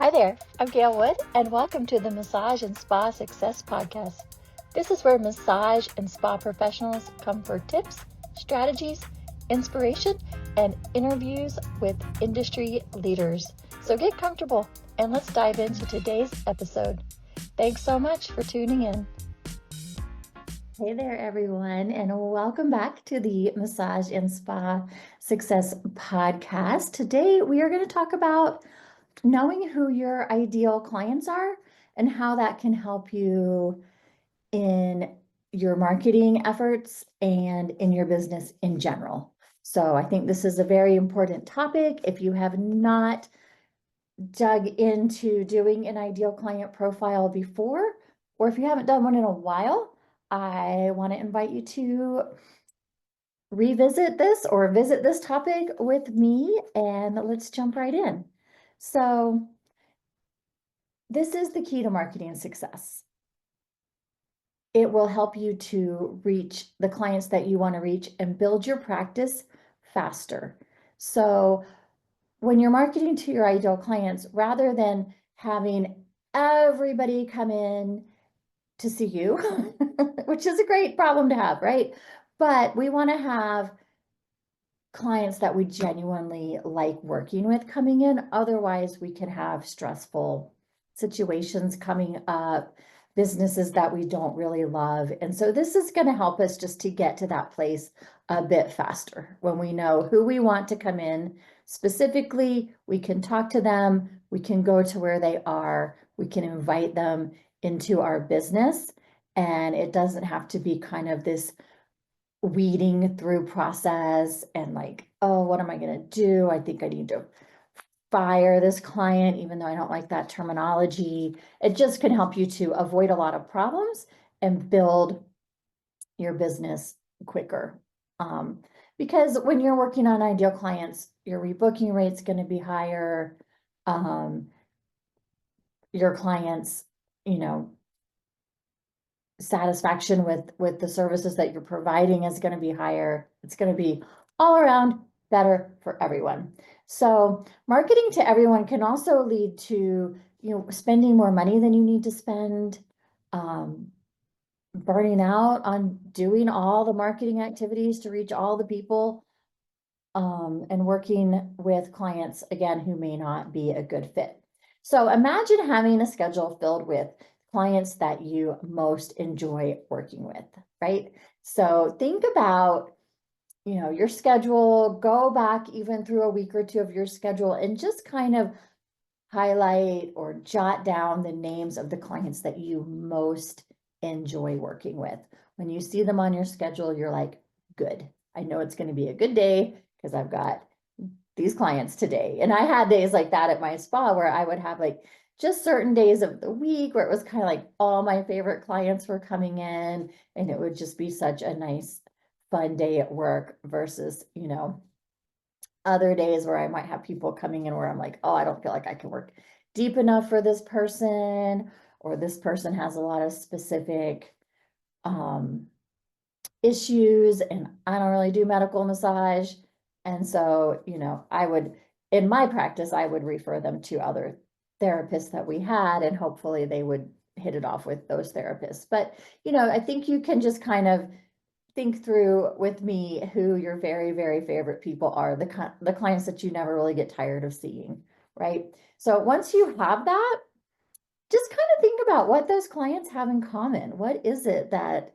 Hi there, I'm Gail Wood, and welcome to the Massage and Spa Success Podcast. This is where massage and spa professionals come for tips, strategies, inspiration, and interviews with industry leaders. So get comfortable and let's dive into today's episode. Thanks so much for tuning in. Hey there, everyone, and welcome back to the Massage and Spa Success Podcast. Today, we are going to talk about knowing who your ideal clients are and how that can help you in your marketing efforts and in your business in general. So I think this is a very important topic. If you have not dug into doing an ideal client profile before, or if you haven't done one in a while, I want to invite you to revisit this or visit this topic with me, and let's jump right in. So this is the key to marketing success. It will help you to reach the clients that you want to reach and build your practice faster. So when you're marketing to your ideal clients, rather than having everybody come in to see you, which is a great problem to have, right? But we want to have clients that we genuinely like working with coming in. Otherwise, we can have stressful situations coming up, businesses that we don't really love. And so this is going to help us just to get to that place a bit faster. When we know who we want to come in specifically, we can talk to them, we can go to where they are, we can invite them into our business. And it doesn't have to be kind of this weeding through process and like, oh, what am I going to do? I think I need to fire this client, even though I don't like that terminology. It just can help you to avoid a lot of problems and build your business quicker. Because when you're working on ideal clients, your rebooking rate's going to be higher. Your clients, satisfaction with the services that you're providing is going to be higher. It's going to be all around better for everyone. So marketing to everyone can also lead to, spending more money than you need to spend, burning out on doing all the marketing activities to reach all the people, and working with clients, again, who may not be a good fit. So imagine having a schedule filled with clients that you most enjoy working with, right? So think about, your schedule, go back even through a week or two of your schedule and just kind of highlight or jot down the names of the clients that you most enjoy working with. When you see them on your schedule, you're like, good. I know it's going to be a good day because I've got these clients today. And I had days like that at my spa where I would have like just certain days of the week where it was kind of like all my favorite clients were coming in, and it would just be such a nice, fun day at work versus, other days where I might have people coming in where I'm like, oh, I don't feel like I can work deep enough for this person, or this person has a lot of specific issues and I don't really do medical massage. And so, in my practice, I would refer them to other therapists that we had, and hopefully they would hit it off with those therapists. But, I think you can just kind of think through with me who your very, very favorite people are, the clients that you never really get tired of seeing, right? So once you have that, just kind of think about what those clients have in common. What is it that,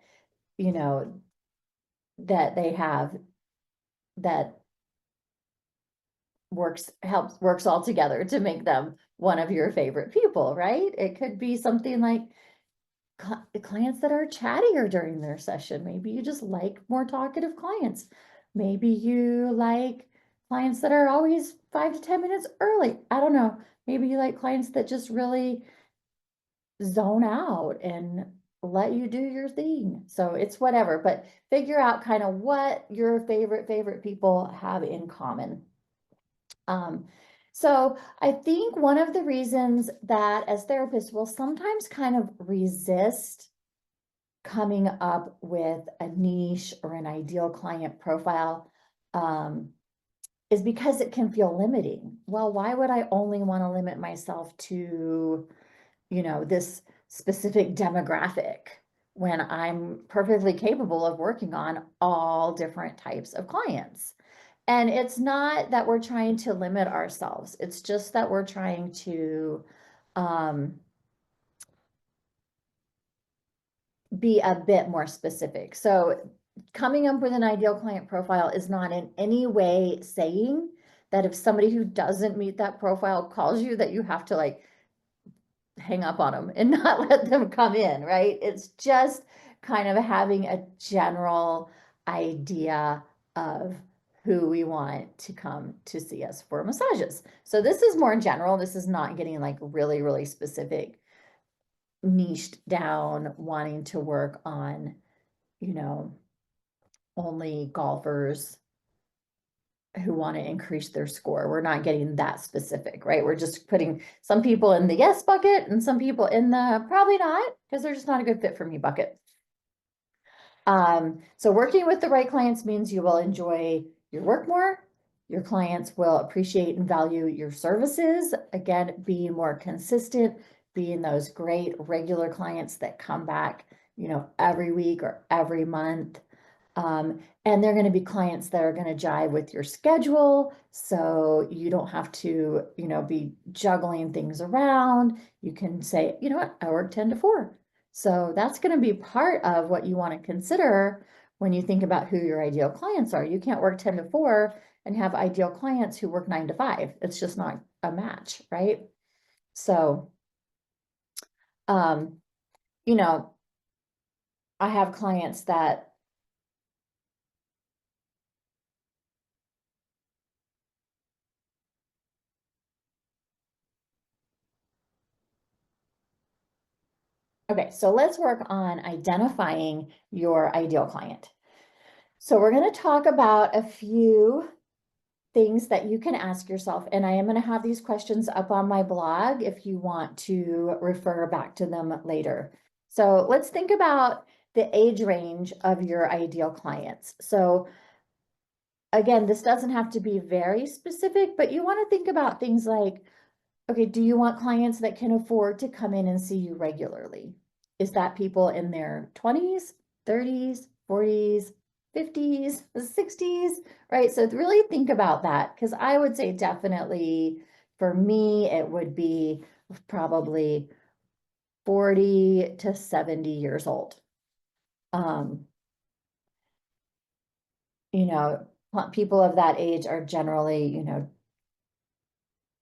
that they have that works all together to make them one of your favorite people, right? It could be something like clients that are chattier during their session. Maybe you just like more talkative clients. Maybe you like clients that are always 5 to 10 minutes early. I don't know. Maybe you like clients that just really zone out and let you do your thing. So it's whatever, but figure out kind of what your favorite people have in common. So I think one of the reasons that as therapists we'll sometimes kind of resist coming up with a niche or an ideal client profile, is because it can feel limiting. Well, why would I only want to limit myself to, this specific demographic when I'm perfectly capable of working on all different types of clients? And it's not that we're trying to limit ourselves. It's just that we're trying to be a bit more specific. So coming up with an ideal client profile is not in any way saying that if somebody who doesn't meet that profile calls you, that you have to like hang up on them and not let them come in, right? It's just kind of having a general idea of who we want to come to see us for massages. So this is more general. This is not getting like really, really specific, niched down, wanting to work on, only golfers who want to increase their score. We're not getting that specific, right? We're just putting some people in the yes bucket and some people in the probably not, because they're just not a good fit for me bucket. So working with the right clients means you will enjoy your work more. Your clients will appreciate and value your services. Again, being more consistent, being those great regular clients that come back, every week or every month. And they're going to be clients that are going to jive with your schedule. So you don't have to, be juggling things around. You can say, you know what, I work 10 to 4. So that's going to be part of what you want to consider when you think about who your ideal clients are. You can't work 10 to 4 and have ideal clients who work 9 to 5. It's just not a match, right? So, um, I have clients that okay, so let's work on identifying your ideal client. So we're going to talk about a few things that you can ask yourself, and I am going to have these questions up on my blog if you want to refer back to them later. So let's think about the age range of your ideal clients. So again, this doesn't have to be very specific, but you want to think about things like, okay, do you want clients that can afford to come in and see you regularly? Is that people in their 20s, 30s, 40s, 50s, 60s, right? So really think about that, because I would say definitely for me, it would be probably 40 to 70 years old. Um, you know, people of that age are generally,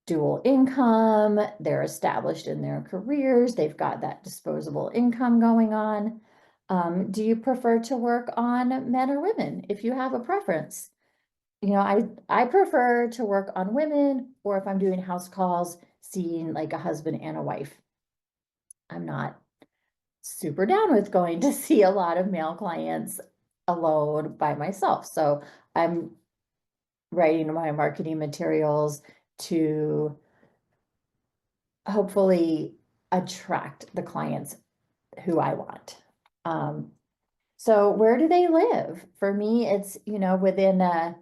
dual income, they're established in their careers, they've got that disposable income going on. Do you prefer to work on men or women if you have a preference? I prefer to work on women, or if I'm doing house calls, seeing like a husband and a wife. I'm not super down with going to see a lot of male clients alone by myself. So I'm writing my marketing materials to hopefully attract the clients who I want. So where do they live? For me, it's, within a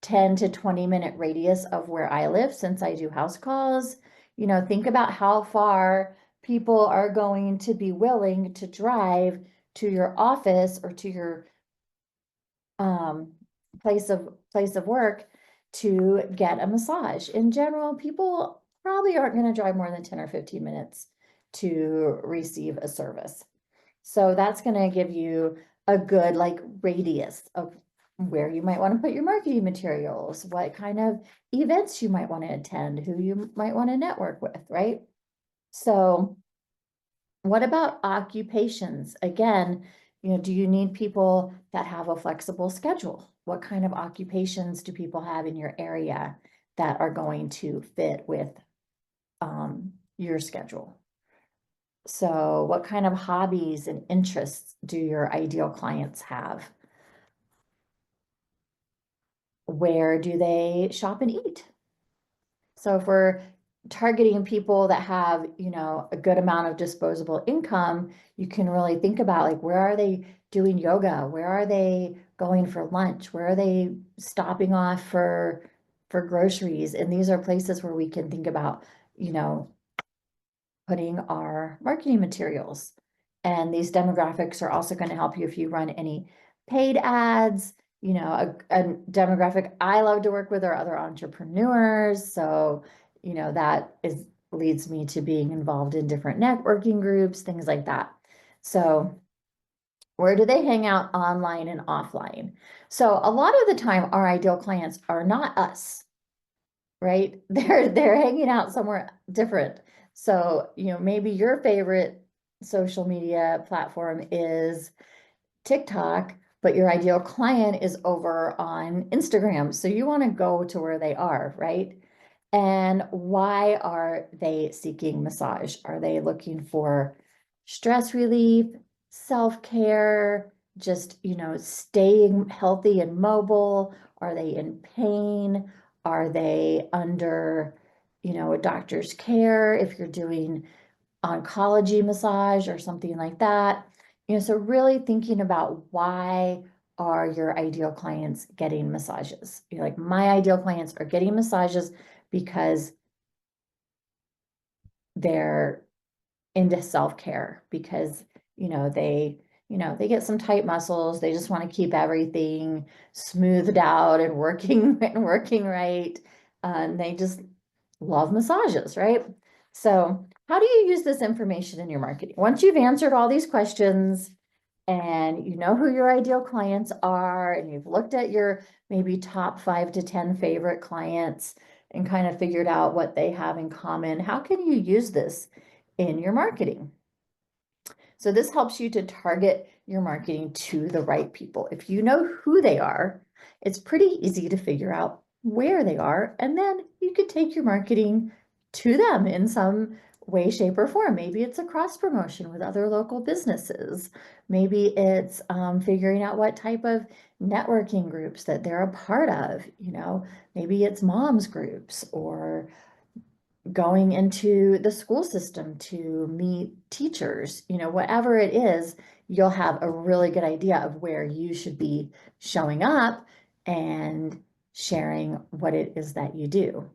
10 to 20-minute radius of where I live, since I do house calls. Think about how far people are going to be willing to drive to your office or to your um, place of work to get a massage. In general, people probably aren't going to drive more than 10 or 15 minutes to receive a service. So that's going to give you a good like radius of where you might want to put your marketing materials, what kind of events you might want to attend, who you might want to network with, right? So what about occupations? Again, do you need people that have a flexible schedule? What kind of occupations do people have in your area that are going to fit with your schedule? So what kind of hobbies and interests do your ideal clients have? Where do they shop and eat? So if we're targeting people that have, a good amount of disposable income, you can really think about like, where are they doing yoga? Where are they going for lunch? Where are they stopping off for groceries? And these are places where we can think about, you know, putting our marketing materials. And these demographics are also going to help you if you run any paid ads. You know, a demographic I love to work with are other entrepreneurs. So, you know, that is leads me to being involved in different networking groups, things like that. So, where do they hang out online and offline? So, a lot of the time, our ideal clients are not us, right? They're hanging out somewhere different. So, you know, maybe your favorite social media platform is TikTok, but your ideal client is over on Instagram. So you want to go to where they are, right? And why are they seeking massage? Are they looking for stress relief, self-care, just, you know, staying healthy and mobile? Are they in pain? Are they under, you know, a doctor's care if you're doing oncology massage or something like that? You know, so really thinking about why are your ideal clients getting massages? You're like, my ideal clients are getting massages because they're into self-care, because, they get some tight muscles. They just want to keep everything smoothed out and working and working right. And they just love massages, right? So how do you use this information in your marketing? Once you've answered all these questions and you know who your ideal clients are, and you've looked at your maybe top 5 to 10 favorite clients and kind of figured out what they have in common, how can you use this in your marketing? So this helps you to target your marketing to the right people. If you know who they are, it's pretty easy to figure out where they are, and then you could take your marketing to them in some way, shape, or form. Maybe it's a cross promotion with other local businesses. Maybe it's figuring out what type of networking groups that they're a part of. Maybe it's moms groups, or going into the school system to meet teachers. Whatever it is, you'll have a really good idea of where you should be showing up and sharing what it is that you do.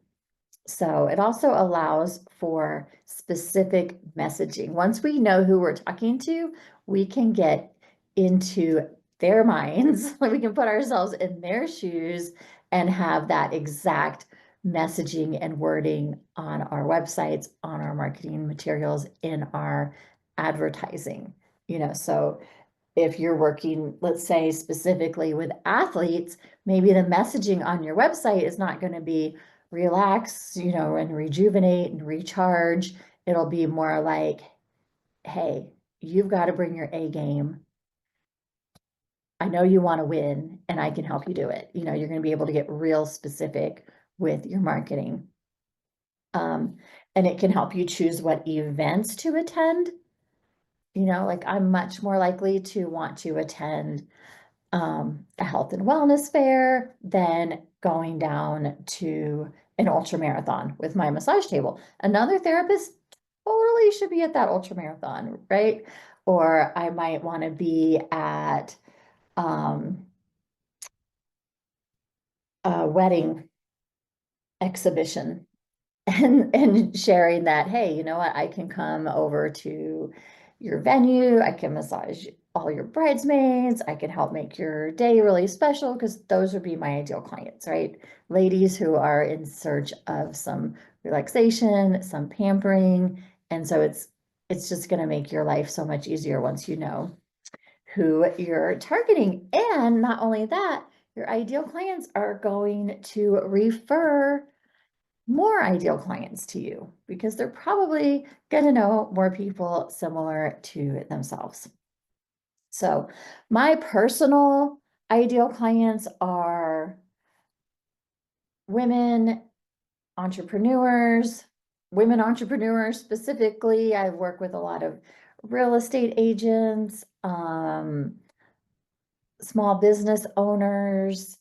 So it also allows for specific messaging. Once we know who we're talking to, we can get into their minds. We can put ourselves in their shoes and have that exact messaging and wording on our websites, on our marketing materials, in our advertising. So if you're working, let's say, specifically with athletes, maybe the messaging on your website is not going to be relax, and rejuvenate and recharge. It'll be more like, hey, you've got to bring your A game. I know you want to win, and I can help you do it. You're going to be able to get real specific with your marketing. And it can help you choose what events to attend. Like I'm much more likely to want to attend a health and wellness fair than going down to an ultra marathon with my massage table. Another therapist totally should be at that ultra marathon, right? Or I might want to be at a wedding exhibition and sharing that, hey, you know what, I can come over to your venue, I can massage all your bridesmaids, I can help make your day really special, because those would be my ideal clients, right? Ladies who are in search of some relaxation, some pampering. And so it's just going to make your life so much easier once you know who you're targeting. And not only that, your ideal clients are going to refer more ideal clients to you, because they're probably going to know more people similar to themselves. So my personal ideal clients are women entrepreneurs, specifically. I work with a lot of real estate agents, small business owners,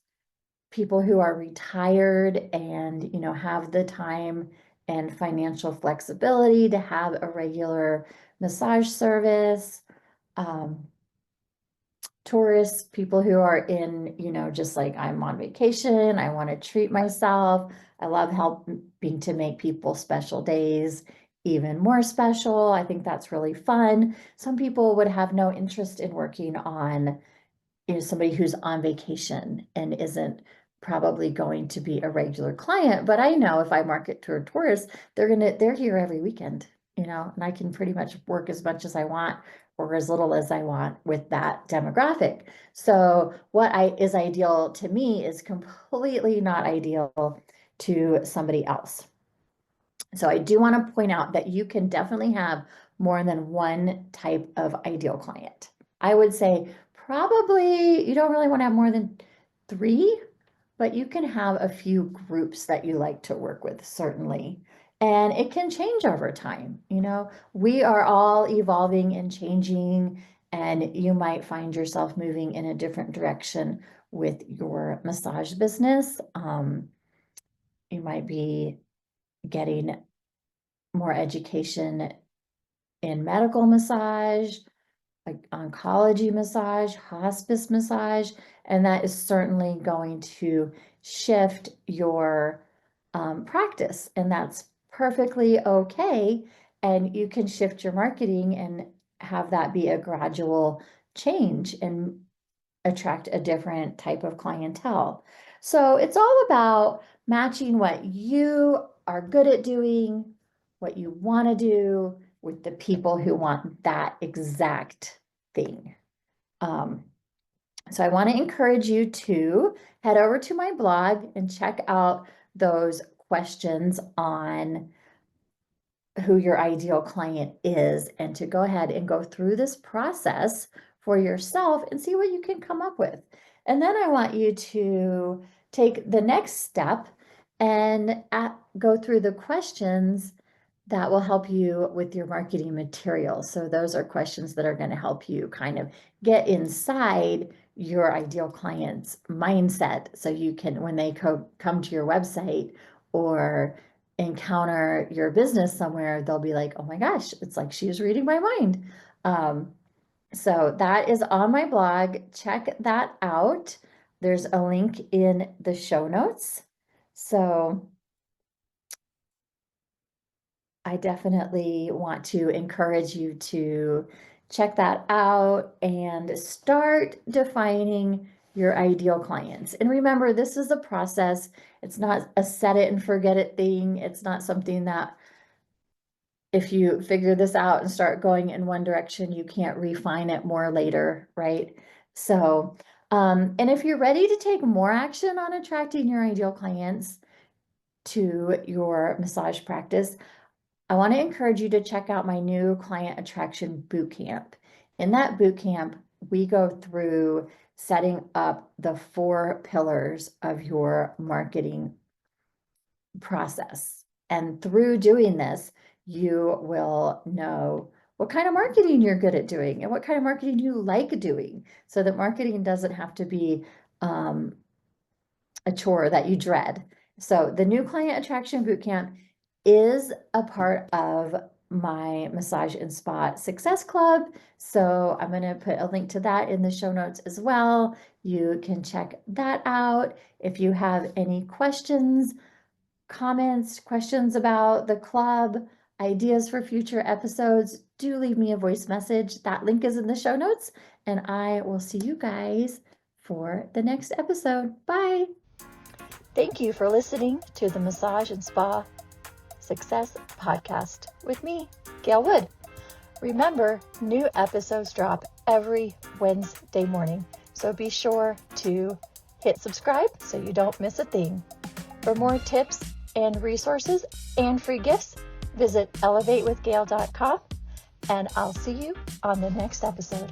people who are retired and, have the time and financial flexibility to have a regular massage service. tourists, people who are in, just like I'm on vacation, I want to treat myself. I love helping to make people's special days even more special. I think that's really fun. Some people would have no interest in working on, somebody who's on vacation and isn't probably going to be a regular client. But I know if I market to a tourist, they're here every weekend, and I can pretty much work as much as I want or as little as I want with that demographic. So what is ideal to me is completely not ideal to somebody else. So I do want to point out that you can definitely have more than one type of ideal client. I would say probably you don't really want to have more than 3, but you can have a few groups that you like to work with, certainly. And it can change over time. We are all evolving and changing, and you might find yourself moving in a different direction with your massage business. You might be getting more education in medical massage, like oncology massage, hospice massage, and that is certainly going to shift your practice, and that's perfectly okay. And you can shift your marketing and have that be a gradual change and attract a different type of clientele. So it's all about matching what you are good at doing, what you want to do with the people who want that exact thing. So I want to encourage you to head over to my blog and check out those questions on who your ideal client is, and to go ahead and go through this process for yourself and see what you can come up with. And then I want you to take the next step and go through the questions that will help you with your marketing material. So those are questions that are going to help you kind of get inside your ideal client's mindset, so you can, when they come to your website or encounter your business somewhere, they'll be like, oh my gosh, it's like she's reading my mind. So that is on my blog. Check that out. There's a link in the show notes. So I definitely want to encourage you to check that out and start defining your ideal clients. And remember, this is a process. It's not a set it and forget it thing. It's not something that if you figure this out and start going in one direction, you can't refine it more later, right? So, and if you're ready to take more action on attracting your ideal clients to your massage practice, I want to encourage you to check out my new client attraction bootcamp. In that bootcamp, we go through setting up the 4 pillars of your marketing process. And through doing this, you will know what kind of marketing you're good at doing and what kind of marketing you like doing, so that marketing doesn't have to be a chore that you dread. So the new client attraction bootcamp is a part of my Massage and Spa Success Club. So I'm going to put a link to that in the show notes as well. You can check that out. If you have any questions, comments, questions about the club, ideas for future episodes, do leave me a voice message. That link is in the show notes, and I will see you guys for the next episode. Bye. Thank you for listening to the Massage and Spa Success Podcast with me, Gail Wood. Remember, new episodes drop every Wednesday morning, so be sure to hit subscribe so you don't miss a thing. For more tips and resources and free gifts, visit elevatewithgail.com, and I'll see you on the next episode.